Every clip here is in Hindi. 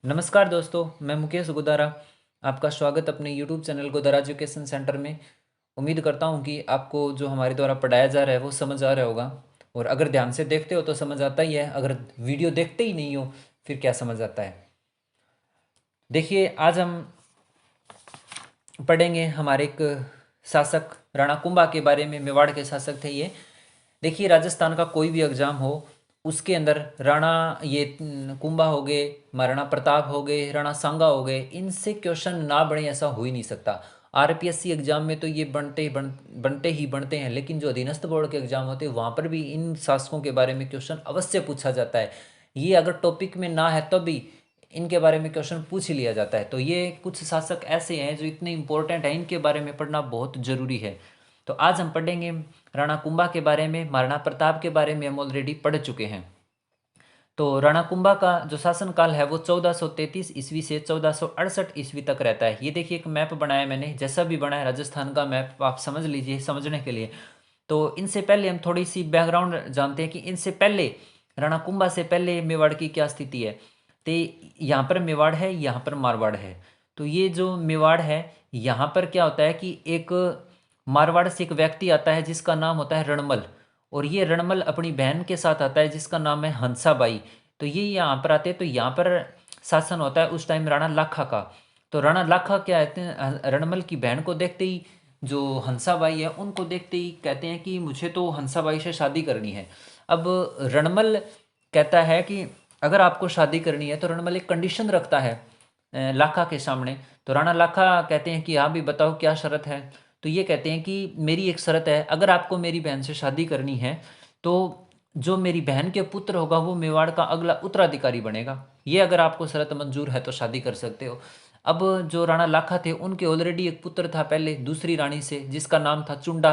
नमस्कार दोस्तों, मैं मुकेश गुदारा। आपका स्वागत अपने YouTube channel Gudara education centre में। उम्मीद करता हूँ कि आपको जो हमारे द्वारा पढ़ाया जा रहा है वो समझ आ रहा होगा। और अगर ध्यान से देखते हो तो समझ आता ही है, अगर वीडियो देखते ही नहीं हो फिर क्या समझ आता है। देखिए, आज हम पढ़ेंगे हमारे एक शासक राणा कुंभा के बारे में। मेवाड़ के शासक थे ये। देखिए, राजस्थान का कोई भी एग्जाम हो उसके अंदर राणा कुंभा हो गए, महाराणा प्रताप हो गए, राणा सांगा हो गए, इनसे क्वेश्चन ना बने ऐसा हो ही नहीं सकता। आरपीएससी एग्जाम में तो ये बनते हैं, लेकिन जो अधीनस्थ बोर्ड के एग्जाम होते हैं वहाँ पर भी इन शासकों के बारे में क्वेश्चन अवश्य पूछा जाता है। ये अगर टॉपिक में ना है तब भी इनके बारे में क्वेश्चन पूछ ही लिया जाता है। तो ये कुछ शासक ऐसे हैं जो इतने इंपॉर्टेंट हैं, इनके बारे में पढ़ना बहुत ज़रूरी है। तो आज हम पढ़ेंगे राणा कुंभा के बारे में। महाराणा प्रताप के बारे में हम ऑलरेडी पढ़ चुके हैं। तो राणा कुंभा का जो शासनकाल है वो 1433 ईस्वी से 1468 ईस्वी तक रहता है। ये देखिए, एक मैप बनाया मैंने, जैसा भी बना है राजस्थान का मैप आप समझ लीजिए समझने के लिए। तो इनसे पहले हम थोड़ी सी बैकग्राउंड जानते हैं कि इनसे पहले राणा कुंभा से पहले मेवाड़ की क्या स्थिति है। तो यहाँ पर मेवाड़ है, यहाँ पर मारवाड़ है। तो ये जो मेवाड़ है, यहाँ पर क्या होता है कि एक मारवाड़ से एक व्यक्ति आता है जिसका नाम होता है रणमल। और ये रणमल अपनी बहन के साथ आता है जिसका नाम है हंसाबाई। तो ये यहाँ पर आते हैं। तो यहाँ पर शासन होता है उस टाइम राणा लाखा का। तो राणा लाखा क्या कहते हैं, रणमल की बहन को देखते ही, जो हंसाबाई है उनको देखते ही कहते हैं कि मुझे तो हंसाबाई से शादी करनी है। अब रणमल कहता है कि अगर आपको शादी करनी है तो रणमल एक कंडीशन रखता है लाखा के सामने। तो राणा लाखा कहते हैं कि हाँ भी बताओ क्या शर्त है। तो ये कहते हैं कि मेरी एक शर्त है, अगर आपको मेरी बहन से शादी करनी है तो जो मेरी बहन के पुत्र होगा वो मेवाड़ का अगला उत्तराधिकारी बनेगा। ये अगर आपको शर्त मंजूर है तो शादी कर सकते हो। अब जो राणा लाखा थे उनके ऑलरेडी एक पुत्र था पहले दूसरी रानी से जिसका नाम था चुंडा।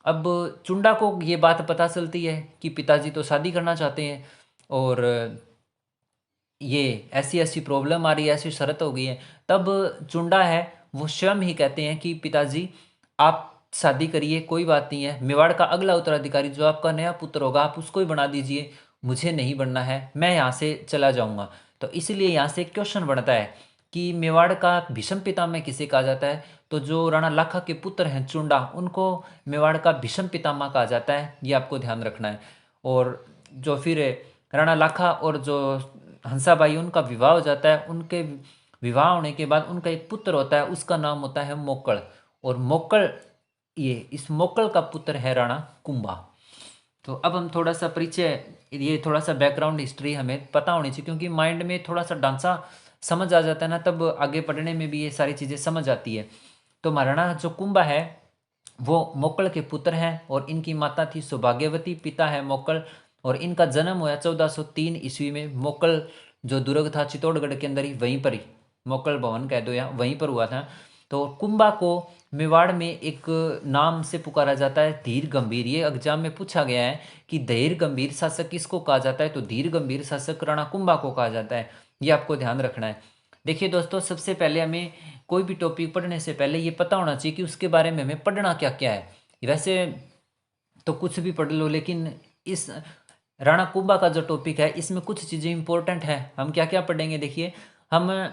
अब चुंडा को ये बात पता चलती है कि पिताजी तो शादी करना चाहते हैं और ये ऐसी ऐसी प्रॉब्लम आ रही है, ऐसी शर्त हो गई है। तब चुंडा है वो स्वयं ही कहते हैं कि पिताजी आप शादी करिए, कोई बात नहीं है, मेवाड़ का अगला उत्तराधिकारी जो आपका नया पुत्र होगा आप उसको ही बना दीजिए, मुझे नहीं बनना है, मैं यहाँ से चला जाऊँगा। तो इसलिए यहाँ से एक क्वेश्चन बनता है कि मेवाड़ का भीष्म पितामह किसे कहा जाता है। तो जो राणा लाखा के पुत्र हैं चुंडा, उनको मेवाड़ का भीष्म पितामह कहा जाता है, ये आपको ध्यान रखना है। और जो फिर राणा लाखा और जो हंसाबाई उनका विवाह हो जाता है। उनके विवाह होने के बाद उनका एक पुत्र होता है, उसका नाम होता है मोक्कल। और मोक्कल, ये इस मोक्कल का पुत्र है राणा कुंभा। तो अब हम थोड़ा सा परिचय, ये थोड़ा सा बैकग्राउंड हिस्ट्री हमें पता होनी चाहिए, क्योंकि माइंड में थोड़ा सा ढांचा समझ आ जाता है ना, तब आगे पढ़ने में भी ये सारी चीज़ें समझ आती है। तो महाराणा जो कुंभा है वो मोक्कल के पुत्र हैं और इनकी माता थी सौभाग्यवती, पिता है मोक्कल। और इनका जन्म हुआ 1403 ईस्वी में। मोक्कल जो दुर्ग था चित्तौड़गढ़ के अंदर ही, वहीं पर ही मोक्कल भवन कह दो या वहीं पर हुआ था। तो कुंभा को मेवाड़ में एक नाम से पुकारा जाता है, धीर गंभीर। ये एग्जाम में पूछा गया है कि धीर गंभीर शासक किसको कहा जाता है। तो धीर गंभीर शासक राणा कुंभा को कहा जाता है, ये आपको ध्यान रखना है। देखिए दोस्तों, सबसे पहले हमें कोई भी टॉपिक पढ़ने से पहले ये पता होना चाहिए कि उसके बारे में हमें पढ़ना क्या क्या है। वैसे तो कुछ भी पढ़ लो, लेकिन इस राणा कुंभा का जो टॉपिक है इसमें कुछ चीज़ें इंपॉर्टेंट है। हम क्या क्या पढ़ेंगे, देखिए, हम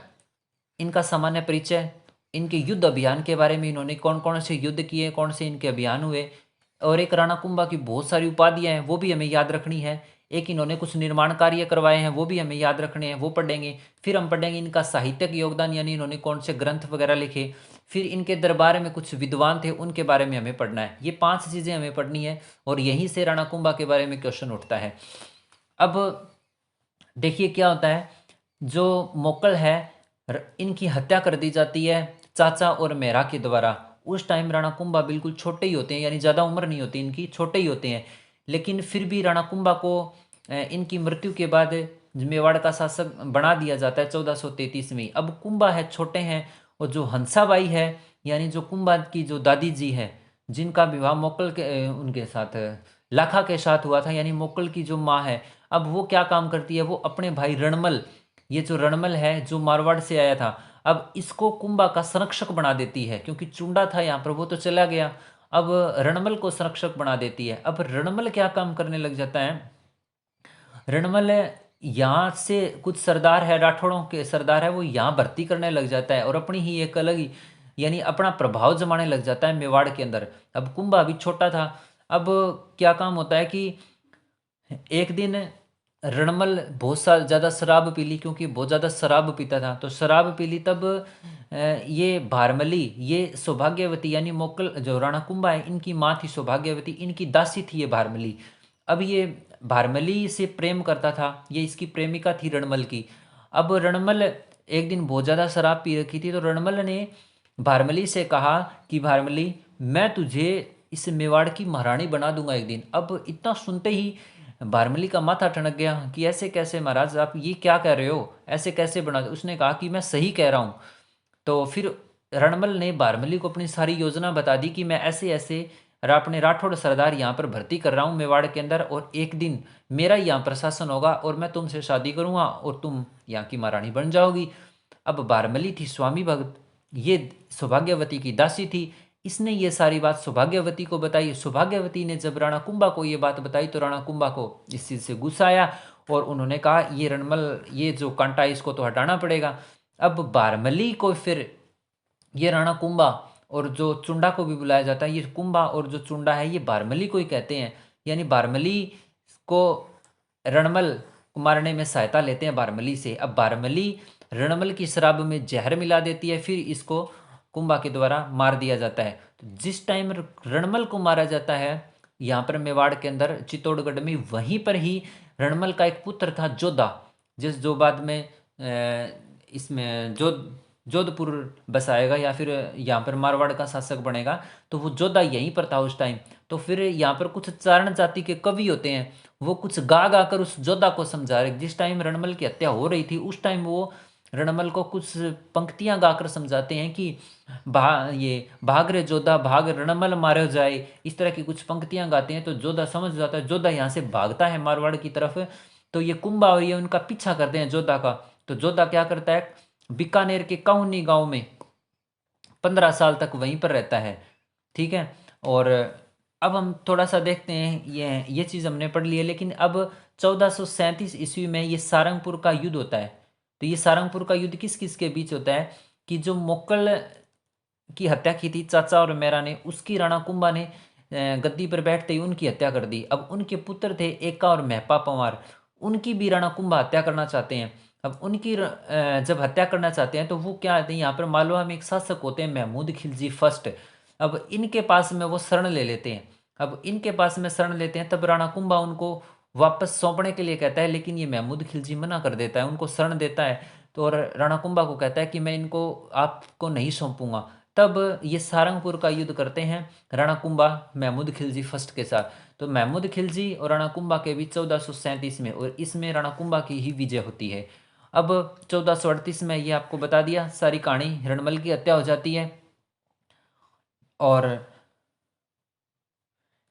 इनका सामान्य परिचय, इनके युद्ध अभियान के बारे में, इन्होंने कौन कौन से युद्ध किए, कौन से इनके अभियान हुए। और एक राणा कुंभा की बहुत सारी उपाधियां हैं वो भी हमें याद रखनी है। एक इन्होंने कुछ निर्माण कार्य करवाए हैं वो भी हमें याद रखने हैं, वो पढ़ेंगे। फिर हम पढ़ेंगे इनका साहित्यिक योगदान, यानी इन्होंने कौन से ग्रंथ वगैरह लिखे। फिर इनके दरबार में कुछ विद्वान थे उनके बारे में हमें पढ़ना है। ये 5 चीज़ें हमें पढ़नी है और यहीं से राणा कुंभा के बारे में क्वेश्चन उठता है। अब देखिए क्या होता है, जो मोक्कल है इनकी हत्या कर दी जाती है चाचा और मेहरा के द्वारा। उस टाइम राणा कुंभा बिल्कुल छोटे ही होते हैं, यानी ज़्यादा उम्र नहीं होती इनकी, छोटे ही होते हैं। लेकिन फिर भी राणा कुंभा को इनकी मृत्यु के बाद मेवाड़ का शासक बना दिया जाता है 1433 में। अब कुंभा है छोटे हैं, और जो हंसाबाई है यानी जो कुंभा की जो दादी जी है, जिनका विवाह मोक्कल के उनके साथ लाखा के साथ हुआ था, यानी मोक्कल की जो माँ है, अब वो क्या काम करती है, वो अपने भाई रणमल, ये जो रणमल है जो मारवाड़ से आया था, अब इसको कुंभा का संरक्षक बना देती है, क्योंकि चुंडा था यहाँ पर वो तो चला गया। अब रणमल को संरक्षक बना देती है। अब रणमल क्या काम करने लग जाता है, रणमल यहाँ से कुछ सरदार है, राठौड़ों के सरदार है, वो यहाँ भर्ती करने लग जाता है और अपनी ही एक अलग ही यानी अपना प्रभाव जमाने लग जाता है मेवाड़ के अंदर। अब कुंभा अभी छोटा था। अब क्या काम होता है कि एक दिन रणमल बहुत सा ज़्यादा शराब पी ली, क्योंकि बहुत ज़्यादा शराब पीता था, तो शराब पी ली। तब ये भारमली, ये सौभाग्यवती यानी मोकल जो राणा कुंभा है, इनकी माँ थी सौभाग्यवती, इनकी दासी थी ये भारमली। अब ये भारमली से प्रेम करता था, ये इसकी प्रेमिका थी रणमल की। अब रणमल एक दिन बहुत ज़्यादा शराब पी रखी थी, तो रणमल ने भारमली से कहा कि भारमली, मैं तुझे इस मेवाड़ की महारानी बना दूंगा एक दिन। अब इतना सुनते ही भारमली का माथा ठनक गया कि ऐसे कैसे महाराज, आप ये क्या कह रहे हो, ऐसे कैसे बना। उसने कहा कि मैं सही कह रहा हूँ। तो फिर रणमल ने भारमली को अपनी सारी योजना बता दी कि मैं ऐसे ऐसे अपने राठौड़ सरदार यहाँ पर भर्ती कर रहा हूँ मेवाड़ के अंदर, और एक दिन मेरा यहाँ प्रशासन होगा और मैं तुमसे शादी करूँगा और तुम यहाँ की महारानी बन जाओगी। अब भारमली थी स्वामी भक्त, ये सौभाग्यवती की दासी थी। इसने ये सारी बात सौभाग्यवती को बताई। सौभाग्यवती ने जब राणा कुंभा को ये बात बताई तो राणा कुंभा को इस चीज़ से गुस्सा आया और उन्होंने कहा ये रणमल, ये जो कांटा है इसको तो हटाना पड़ेगा। अब भारमली को फिर ये राणा कुंभा और जो चुंडा को भी बुलाया जाता है, ये कुंभा और जो चुंडा है ये भारमली को ही कहते हैं। यानी भारमली को रणमल को मारने में सहायता लेते हैं भारमली से। अब भारमली रणमल की शराब में जहर मिला देती है, फिर इसको कुंभा के द्वारा मार दिया जाता है। तो जिस टाइम रणमल को मारा जाता है यहाँ पर मेवाड़ के अंदर चित्तौड़गढ़ में, वहीं पर ही रणमल का एक पुत्र था जोधा, जिस जो बाद में इसमें जोधपुर बसाएगा या फिर यहाँ पर मारवाड़ का शासक बनेगा। तो वो जोधा यहीं पर था उस टाइम। तो फिर यहाँ पर कुछ चारण जाति के कवि होते हैं, वो कुछ गा गा कर उस जोधा को समझा रहे। जिस टाइम रणमल की हत्या हो रही थी उस टाइम वो रणमल को कुछ पंक्तियां गाकर समझाते हैं कि ये भाग रे जोधा भाग, रणमल मारे जाए, इस तरह की कुछ पंक्तियां गाते हैं। तो जोधा समझ जाता है, जोधा यहाँ से भागता है मारवाड़ की तरफ। तो ये कुंभा और ये उनका पीछा करते हैं जोधा का। तो जोधा क्या करता है, बीकानेर के काउनी गांव में 15 साल तक वहीं पर रहता है। ठीक है। और अब हम थोड़ा सा देखते हैं, ये चीज़ हमने पढ़ ली है, लेकिन अब 1437 ईस्वी में ये सारंगपुर का युद्ध होता है। तो ये सारंगपुर का युद्ध किस किस के बीच होता है कि जो मोकल की हत्या की थी चाचा और मेरा ने, उसकी राणा कुंभा ने गद्दी पर बैठते ही उनकी हत्या कर दी। अब उनके पुत्र थे एका और महपा पंवार, उनकी भी राणा कुंभा हत्या करना चाहते हैं। अब उनकी जब हत्या करना चाहते हैं तो वो क्या आते हैं, यहाँ पर मालवा में एक शासक होते हैं महमूद खिलजी फर्स्ट। अब इनके पास में वो शरण ले लेते हैं। अब इनके पास में शरण लेते हैं, तब राणा कुंभा उनको वापस सौंपने के लिए कहता है, लेकिन ये महमूद खिलजी मना कर देता है, उनको शरण देता है। तो और राणा कुंभा को कहता है कि मैं इनको आपको नहीं सौंपूंगा। तब ये सारंगपुर का युद्ध करते हैं राणा कुंभा महमूद खिलजी फर्स्ट के साथ। तो महमूद खिलजी और राणा कुंभा के बीच 1437 में, और इसमें राणा कुंभा की ही विजय होती है। अब 1438 में ये आपको बता दिया सारी कहानी, रणमल की हत्या हो जाती है और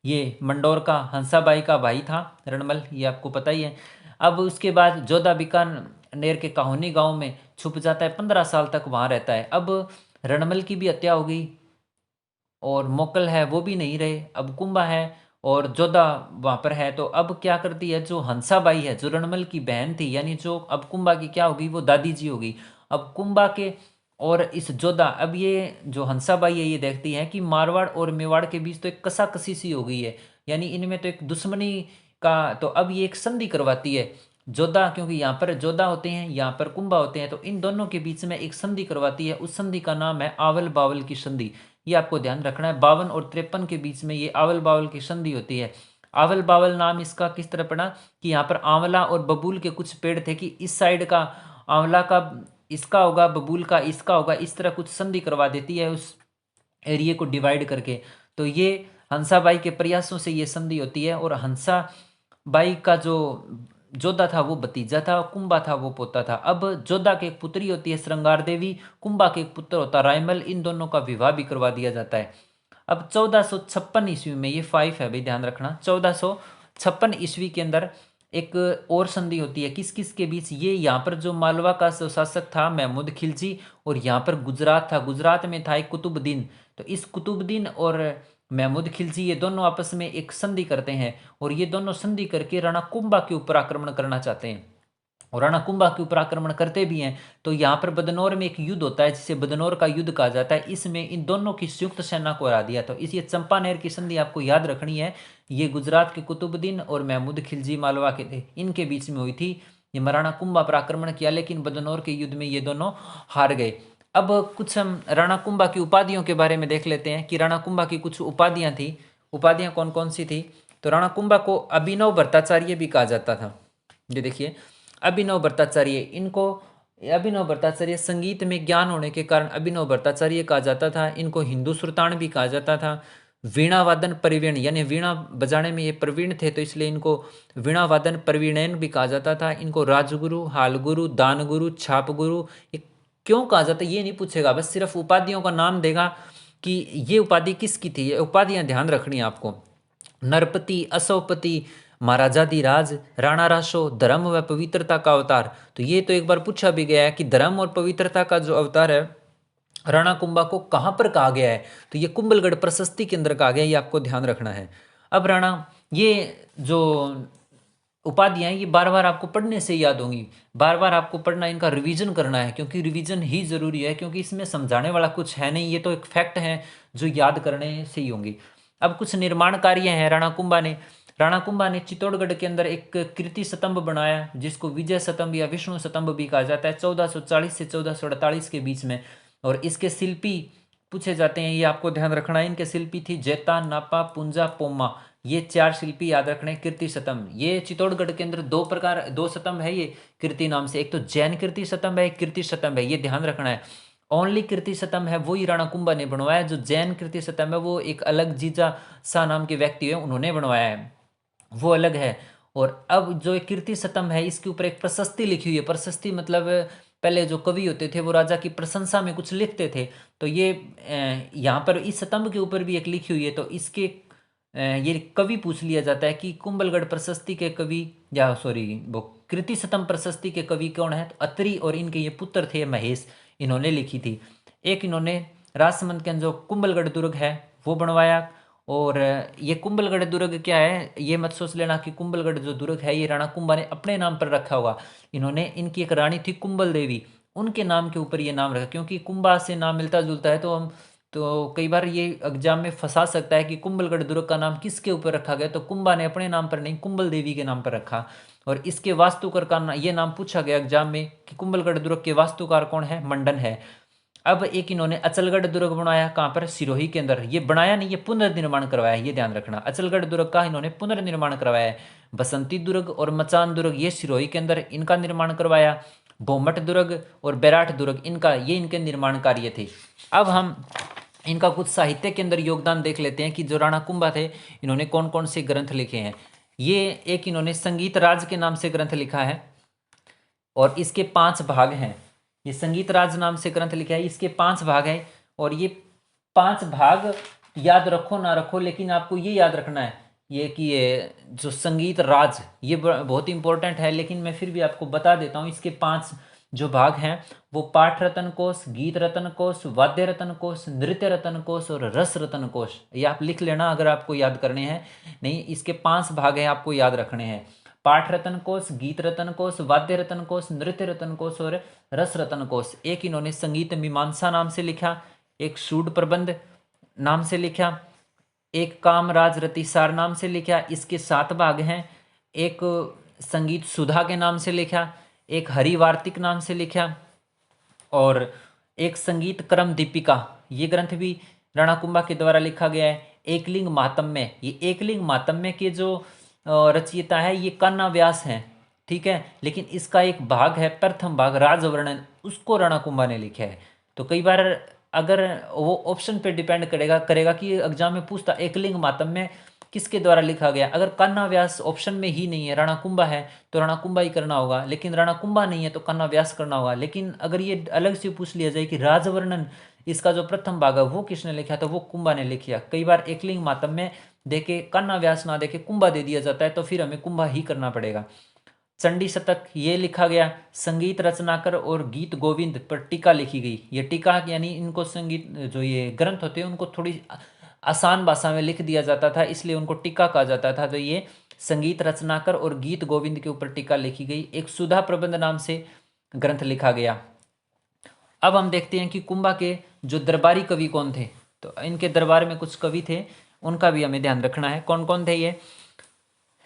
ये मंडोर का हंसाबाई का भाई था रणमल, ये आपको पता ही है। अब उसके बाद जोधा बीकानेर के काहोनी गांव में छुप जाता है, 15 साल तक वहां रहता है। अब रणमल की भी हत्या हो गई और मोकल है वो भी नहीं रहे, अब कुंभा है और जोधा वहां पर है। तो अब क्या करती है, जो हंसाबाई है जो रणमल की बहन थी, यानी जो अब कुंभा की क्या होगी, वो दादी जी होगी। अब कुंभा के और इस जोधा, अब ये जो हंसाबाई है ये देखती है कि मारवाड़ और मेवाड़ के बीच तो एक कसाकसी सी हो गई है, यानी इनमें तो एक दुश्मनी का, तो अब ये एक संधि करवाती है जोधा, क्योंकि यहाँ पर जोधा होते हैं यहाँ पर कुंभा होते हैं, तो इन दोनों के बीच में एक संधि करवाती है। उस संधि का नाम है आवल बावल की संधि। ये आपको ध्यान रखना है, 52 और 53 के बीच में ये आवल बावल की संधि होती है। आवल बावल नाम इसका किस तरह पड़ा कि यहाँ पर आंवला और बबूल के कुछ पेड़ थे कि इस साइड का आंवला का इसका होगा, बबूल का इसका होगा, इस तरह कुछ संधि करवा देती है उस एरिया को डिवाइड करके। तो ये हंसाबाई के प्रयासों से ये संधि होती है। और हंसाबाई का जो जोधा था वो भतीजा था, कुंभा था वो पोता था। अब जोधा की एक पुत्री होती है श्रृंगार देवी, कुंभा के एक पुत्र होता है रायमल, इन दोनों का विवाह भी करवा दिया जाता है। अब 1456 ईस्वी में, ये 5 है भाई ध्यान रखना, 1456 ईस्वी के अंदर एक और संधि होती है किस किस के बीच, ये यहाँ पर जो मालवा का शासक था महमूद खिलजी, और यहाँ पर गुजरात था, गुजरात में था एक कुतुबुद्दीन। तो इस कुतुबुद्दीन और महमूद खिलजी ये दोनों आपस में एक संधि करते हैं, और ये दोनों संधि करके राणा कुंभा के ऊपर आक्रमण करना चाहते हैं। और राणा कुंभा के ऊपर आक्रमण करते भी हैं। तो यहाँ पर बदनौर में एक युद्ध होता है जिसे बदनौर का युद्ध कहा जाता है। इसमें इन दोनों की संयुक्त सेना को हरा दिया। तो इस ये चंपानेर की संधि आपको याद रखनी है। ये गुजरात के कुतुबुद्दीन और महमूद खिलजी मालवा के थे, इनके बीच में हुई थी। ये महाराणा कुंभा पर आक्रमण किया, लेकिन बदनौर के युद्ध में ये दोनों हार गए। अब कुछ हम राणा कुंभा की उपाधियों के बारे में देख लेते हैं कि राणा कुंभा की कुछ उपाधियां थी। उपाधियां कौन कौन सी थी? तो राणा कुंभा को अभिनव भट्टाचार्य भी कहा जाता था। ये देखिए, अभिनव भट्टाचार्य, इनको अभिनव भट्टाचार्य संगीत में ज्ञान होने के कारण अभिनव भट्टाचार्य कहा जाता था। इनको हिंदू सुल्तान भी कहा जाता था। वीणा वादन प्रवीण, यानी वीणा बजाने में ये प्रवीण थे, तो इसलिए इनको वीणा वादन प्रवीणैन भी कहा जाता था। इनको राजगुरु, हालगुरु, दानगुरु, छापगुरु, ये क्यों कहा जाता है ये नहीं पूछेगा, बस सिर्फ उपाधियों का नाम देगा कि ये उपाधि किसकी थी। ये उपाधियां ध्यान रखनी है आपको। नरपति, असवपति, महाराजाधिराज, राणा रासो, धर्म व पवित्रता का अवतार। तो ये तो एक बार पूछा भी गया है कि धर्म और पवित्रता का जो अवतार है राणा कुंभा को कहाँ पर कहा गया है? तो ये कुंभलगढ़ प्रशस्ति के अंदर कहा गया है, ये आपको ध्यान रखना है। अब राणा, ये जो उपाधियां हैं ये बार बार आपको पढ़ने से याद होंगी, बार बार आपको पढ़ना, इनका रिवीजन करना है, क्योंकि रिवीजन ही जरूरी है, क्योंकि इसमें समझाने वाला कुछ है नहीं, ये तो एक फैक्ट है जो याद करने से ही होंगी। अब कुछ निर्माण कार्य हैं राणा कुंभा ने चित्तौड़गढ़ के अंदर एक कीर्ति स्तंभ बनाया जिसको विजय स्तंभ या विष्णु स्तंभ भी कहा जाता है, 1440 से 1448 के बीच में। और इसके शिल्पी पूछे जाते हैं, ये आपको ध्यान रखना है। इनके शिल्पी थी जेता, नापा, पुंजा, पोमा, ये 4 शिल्पी याद रखने। कीर्ति स्तंभ, ये चित्तौड़गढ़ के अंदर दो स्तंभ है ये कीर्ति नाम से, एक तो जैन कीर्ति स्तंभ है, एक कीर्ति स्तंभ है, ये ध्यान रखना है। ओनली कीर्ति स्तंभ है वो ही राणा कुंभा ने बनवाया। जो जैन कीर्ति स्तंभ है वो एक अलग जीजा शाह नाम के व्यक्ति है, उन्होंने बनवाया है, वो अलग है। और अब जो एक कीर्ति स्तंभ है इसके ऊपर एक प्रशस्ति लिखी हुई है। प्रशस्ति मतलब पहले जो कवि होते थे वो राजा की प्रशंसा में कुछ लिखते थे, तो ये यहाँ पर इस स्तंभ के ऊपर भी एक लिखी हुई है। तो इसके ये कवि पूछ लिया जाता है कि कुंभलगढ़ प्रशस्ति के कवि, या सॉरी वो कीर्ति स्तंभ प्रशस्ति के कवि कौन है? तो अत्रि और इनके ये पुत्र थे महेश, इन्होंने लिखी थी। एक इन्होंने राजसमंद के अंदर जो कुंभलगढ़ दुर्ग है वो बनवाया। और ये कुंभलगढ़ दुर्ग क्या है, ये मत सोच लेना कि कुंभलगढ़ जो दुर्ग है ये राणा कुंभा ने अपने नाम पर रखा होगा। इन्होंने, इनकी एक रानी थी कुंभल देवी, उनके नाम के ऊपर ये नाम रखा, क्योंकि कुंभा से नाम मिलता जुलता है। तो कई बार ये एग्जाम में फंसा सकता है कि कुंभलगढ़ दुर्ग का नाम किसके ऊपर रखा गया, तो कुंभा ने अपने नाम पर नहीं, कुंभल देवी के नाम पर रखा। और इसके वास्तुकार का ये नाम पूछा गया एग्जाम में कि कुंभलगढ़ दुर्ग के वास्तुकार कौन है? मंडन है। अब एक इन्होंने अचलगढ़ दुर्ग बनाया, कहाँ पर? सिरोही के अंदर। ये बनाया नहीं, ये पुनर्निर्माण करवाया, ये ध्यान रखना। अचलगढ़ दुर्ग का इन्होंने पुनर्निर्माण करवाया है। बसंती दुर्ग और मचान दुर्ग ये सिरोही के अंदर, इनका निर्माण करवाया। भोमट दुर्ग और बैराठ दुर्ग, इनका, ये इनके निर्माण कार्य थे। अब हम इनका कुछ साहित्य के अंदर योगदान देख लेते हैं कि जो राणा कुंभा थे इन्होंने कौन कौन से ग्रंथ लिखे हैं। ये एक इन्होंने संगीत राज के नाम से ग्रंथ लिखा है और इसके 5 भाग हैं। ये संगीत राज नाम से ग्रंथ लिखा है, इसके 5 भाग हैं। और ये 5 भाग याद रखो ना रखो, लेकिन आपको ये याद रखना है ये कि ये जो संगीत राज ये बहुत इंपॉर्टेंट है, लेकिन मैं फिर भी आपको बता देता हूँ। इसके 5 जो भाग हैं वो पाठ रतन कोश, गीत रतन कोश, वाद्य रतन कोश, नृत्य रतन कोश और रस रतन कोश। ये आप लिख लेना अगर आपको याद करने हैं। नहीं, इसके 5 भाग हैं, आपको याद रखने हैं। पाठ रतन कोश, गीत रतन कोश, वाद्य रतन कोश, नृत्य रतन कोश और रस रतन कोश। एक इन्होंने संगीत मीमांसा नाम से लिखा, एक सूड प्रबंध नाम से लिखा, एक कामराज रतिसार नाम से लिखा, इसके 7 भाग हैं। एक संगीत सुधा के नाम से लिखा, एक हरिवार्तिक नाम से लिखा और एक संगीत क्रम दीपिका, ये ग्रंथ भी राणा कुंभा के द्वारा लिखा गया है। एकलिंग महात्म्य, ये एकलिंग महात्म्य के जो रचयिता है ये कान्हा व्यास हैं, ठीक है, लेकिन इसका एक भाग है, प्रथम भाग राजवर्णन, उसको राणा कुंभा ने लिखा है। तो कई बार अगर वो ऑप्शन पे डिपेंड करेगा कि एग्जाम में पूछता एकलिंग महात्म्य किसके द्वारा लिखा गया। अगर कान्हा व्यास ऑप्शन में ही नहीं है, राणा कुंभा है तो राणा कुंभा ही करना होगा, लेकिन राणा कुंभा नहीं है तो कान्हा व्यास करना होगा। लेकिन अगर ये अलग से पूछ लिया जाए कि राजवर्णन इसका जो प्रथम भाग है वो किसने लिखा, तो वो कुंभा ने लिखा। कई बार एकलिंग महात्म्य देके कान्हा व्यास ना देके कुंभा दे दिया जाता है, तो फिर हमें कुंभा ही करना पड़ेगा। चंडी शतक ये लिखा गया, संगीत रचनाकर और गीत गोविंद पर टीका लिखी गई। ये टीका यानी इनको संगीत जो ये ग्रंथ होते हैं उनको थोड़ी आसान भाषा में लिख दिया जाता था, इसलिए उनको टीका कहा जाता था। तो ये संगीत रचनाकर और गीत गोविंद के ऊपर टीका लिखी गई। एक सुधा प्रबंध नाम से ग्रंथ लिखा गया। अब हम देखते हैं कि कुंभा के जो दरबारी कवि कौन थे। तो इनके दरबार में कुछ कवि थे, उनका भी हमें ध्यान रखना है। कौन कौन थे ये?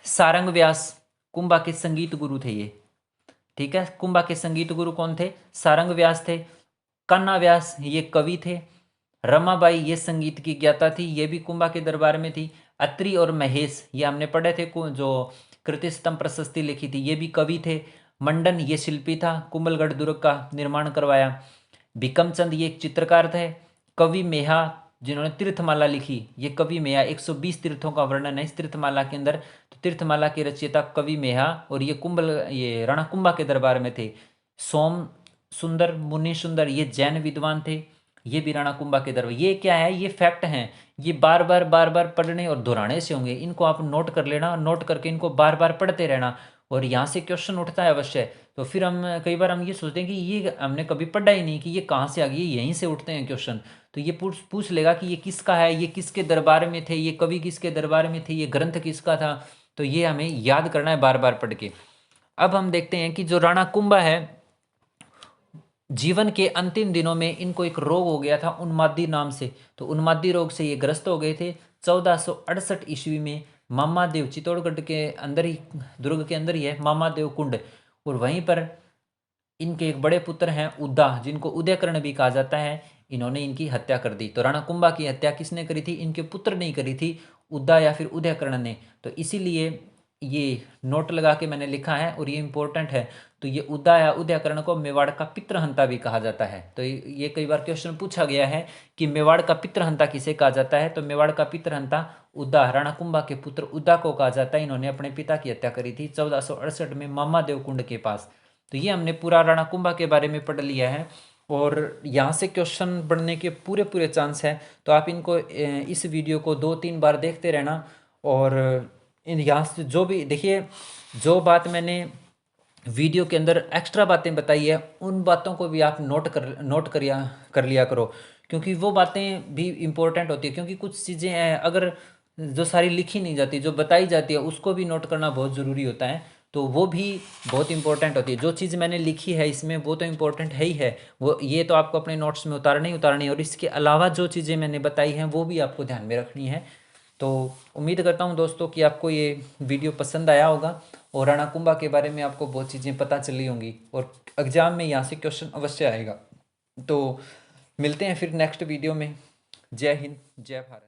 सारंग व्यास कुंभा के संगीत गुरु थे ये, ठीक है। कुंभा के संगीत गुरु कौन थे? सारंग व्यास थे। कन्ना व्यास ये कवि थे। रमाबाई ये संगीत की ज्ञाता थी, ये भी कुंभा के दरबार में थी। अत्रि और महेश ये हमने पढ़े थे, जो कृति स्तंभ प्रशस्ति लिखी थी, ये भी कवि थे। मंडन ये शिल्पी था, कुंभलगढ़ दुर्ग का निर्माण करवाया। भिकमचंद ये एक चित्रकार थे। कवि मेहा जिन्होंने तीर्थमाला लिखी, ये कवि मेहा, 120 तीर्थों का वर्णन है इस तीर्थमाला के अंदर। तो तीर्थमाला के रचयिता कवि मेहा, और ये राणा कुंभा के दरबार में थे। सोम सुंदर मुनि सुंदर ये जैन विद्वान थे, ये भी राणा कुंभा के दरबार। ये क्या है? ये फैक्ट हैं, ये बार बार पढ़ने और दोहराने से होंगे, इनको आप नोट कर लेना, नोट करके इनको बार बार पढ़ते रहना, और यहाँ से क्वेश्चन उठता है अवश्य। तो फिर हम कई बार हम ये सोचते हैं कि ये हमने कभी पढ़ा ही नहीं, कि ये कहाँ से आ गई, यहीं से उठते हैं क्वेश्चन। तो ये पूछ लेगा कि ये किसका है, ये किसके दरबार में थे, ये कवि किसके दरबार में थे, ये ग्रंथ किसका था। तो ये हमें याद करना है बार बार पढ़ के। अब हम देखते हैं कि जो राणा कुंभा है, जीवन के अंतिम दिनों में इनको एक रोग हो गया था उन्मादी नाम से। तो उन्मादी रोग से ये ग्रस्त हो गए थे। 1468 ईस्वी में मामादेव, चित्तौड़गढ़ के अंदर ही, दुर्ग के अंदर ही है मामादेव कुंड, और वहीं पर इनके एक बड़े पुत्र हैं उद्दा, जिनको उदयकर्ण भी कहा जाता है, इन्होंने इनकी हत्या कर दी। तो राणा कुंभा की हत्या किसने करी थी? इनके पुत्र ने करी थी, उद्दा या फिर उदयकर्ण ने। तो इसीलिए ये नोट लगा के मैंने लिखा है, और ये इंपॉर्टेंट है। तो ये उद्दा या उदयकर्ण को मेवाड़ का पितृहंता भी कहा जाता है। तो ये कई बार क्वेश्चन पूछा गया है कि मेवाड़ का पितृहंता किसे कहा जाता है? तो मेवाड़ का पितृहंता उद्दा, राणा कुंभा के पुत्र उद्दा को कहा जाता है। इन्होंने अपने पिता की हत्या करी थी 1468 में मामादेव कुंड के पास। तो ये हमने पूरा राणा कुंभा के बारे में पढ़ लिया है, और यहाँ से क्वेश्चन बनने के पूरे पूरे चांस हैं। तो आप इनको इस वीडियो को 2-3 बार देखते रहना, और इन यहाँ से जो भी देखिए, जो बात मैंने वीडियो के अंदर एक्स्ट्रा बातें बताई है, उन बातों को भी आप नोट कर लिया करो, क्योंकि वो बातें भी इम्पोर्टेंट होती है। क्योंकि कुछ चीज़ें हैं अगर जो सारी लिखी नहीं जाती, जो बताई जाती है, उसको भी नोट करना बहुत ज़रूरी होता है। तो वो भी बहुत इंपॉर्टेंट होती है। जो चीज़ मैंने लिखी है इसमें, वो तो इम्पोर्टेंट है ही है, वो ये तो आपको अपने नोट्स में उतारनी है, और इसके अलावा जो चीज़ें मैंने बताई हैं वो भी आपको ध्यान में रखनी है। तो उम्मीद करता हूँ दोस्तों कि आपको ये वीडियो पसंद आया होगा, और राणा कुंभा के बारे में आपको बहुत चीज़ें पता चली होंगी, और एग्जाम में यहाँ से क्वेश्चन अवश्य आएगा। तो मिलते हैं फिर नेक्स्ट वीडियो में। जय हिंद, जय भारत।